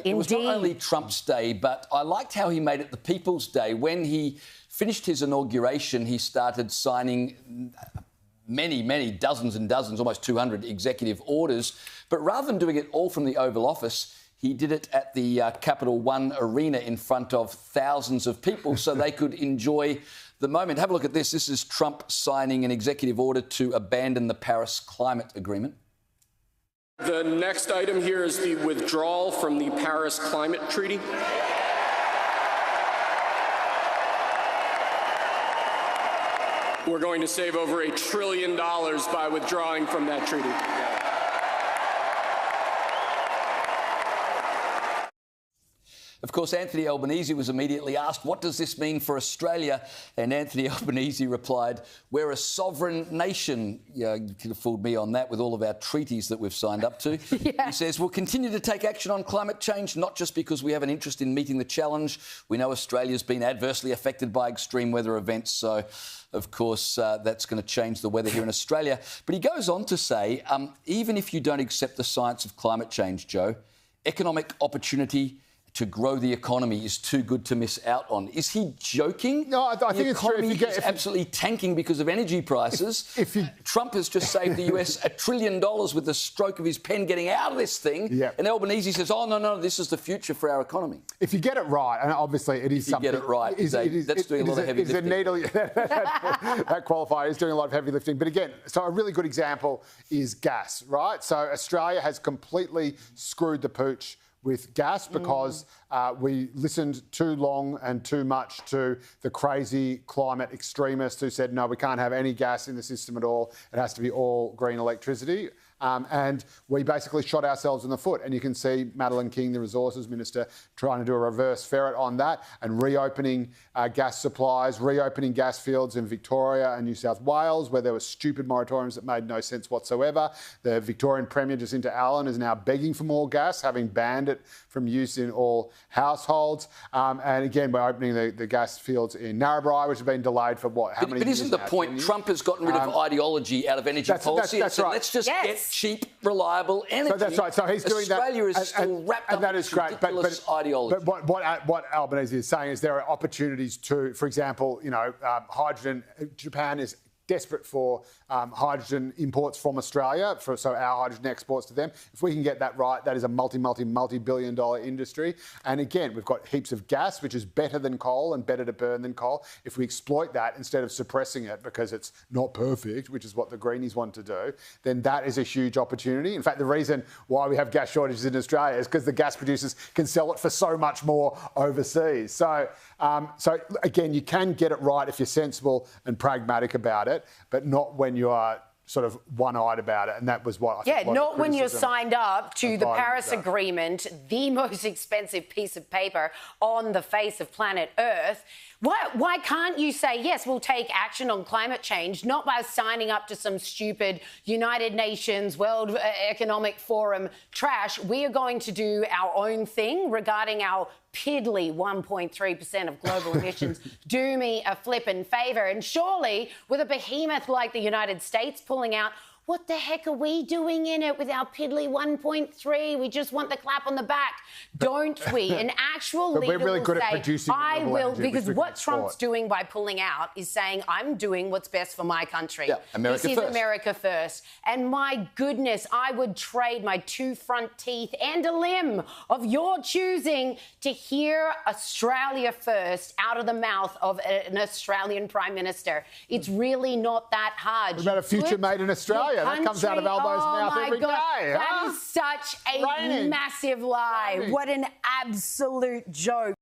It was not only Trump's day, but I liked how he made it the People's Day. When he finished his inauguration, he started signing many, dozens and dozens, almost 200 executive orders. But rather than doing it all from the Oval Office, he did it at the Capital One Arena in front of thousands of people so they could enjoy the moment. Have a look at this. This is Trump signing an executive order to abandon the Paris Climate Agreement. The next item here is the withdrawal from the Paris Climate Treaty. We're going to save over $1 trillion by withdrawing from that treaty. Of course, Anthony Albanese was immediately asked, what does this mean for Australia? And Anthony Albanese replied, we're a sovereign nation. Yeah, you could have fooled me on that with all of our treaties that we've signed up to. Yeah. He says, we'll continue to take action on climate change, not just because we have an interest in meeting the challenge. We know Australia's been adversely affected by extreme weather events, so of course, that's going to change the weather here in Australia. But he goes on to say, even if you don't accept the science of climate change, Joe, economic opportunity to grow the economy is too good to miss out on. Is he joking? No, I think it's true. The economy is absolutely tanking because of energy prices. Trump has just saved the US $1 trillion with the stroke of his pen getting out of this thing. Yep. And Albanese says, oh, no, this is the future for our economy. If you get it right, and obviously it is something... If you get it right, that's doing a lot of heavy lifting. That qualifier is doing a lot of heavy lifting. But again, so a really good example is gas, right? So Australia has completely screwed the pooch with gas because we listened too long and too much to the crazy climate extremists who said, no, we can't have any gas in the system at all. It has to be all green electricity. And we basically shot ourselves in the foot. And you can see Madeleine King, the Resources Minister, trying to do a reverse ferret on that and reopening gas supplies, reopening gas fields in Victoria and New South Wales, where there were stupid moratoriums that made no sense whatsoever. The Victorian Premier, Jacinta Allen, is now begging for more gas, having banned it from use in all households. And again, we're opening the gas fields in Narrabri, which have been delayed for how many years? But isn't the point Trump has gotten rid of ideology out of energy policy? That's right. Let's just get cheap, reliable energy. So that's right. So he's doing that. Australia is still wrapped up in this ridiculous ideology. But what Albanese is saying is there are opportunities to, for example, hydrogen. Japan is desperate for hydrogen imports from Australia, so our hydrogen exports to them. If we can get that right, that is a multi-billion-dollar industry. And again, we've got heaps of gas, which is better than coal and better to burn than coal. If we exploit that instead of suppressing it because it's not perfect, which is what the Greenies want to do, then that is a huge opportunity. In fact, the reason why we have gas shortages in Australia is because the gas producers can sell it for so much more overseas. So again, you can get it right if you're sensible and pragmatic about it, but not when you are sort of one-eyed about it, and that was what I think. Yeah, not when you're signed up to the Paris Agreement, the most expensive piece of paper on the face of planet Earth. Why can't you say, yes, we'll take action on climate change, not by signing up to some stupid United Nations, World Economic Forum trash. We are going to do our own thing regarding our piddly 1.3% of global emissions. Do me a flippin' favour. And surely, with a behemoth like the United States pulling out, what the heck are we doing in it with our piddly 1.3? We just want the clap on the back, don't we? An actual leader we're really good will at say, producing I will, energy, because what Trump's doing by pulling out is saying, I'm doing what's best for my country. Yeah, America this first. is America first. And my goodness, I would trade my 2 front teeth and a limb of your choosing to hear Australia first out of the mouth of an Australian Prime Minister. It's really not that hard. What about a future made in Australia? That comes out of Albo's mouth every day. That is such a massive lie. What an absolute joke.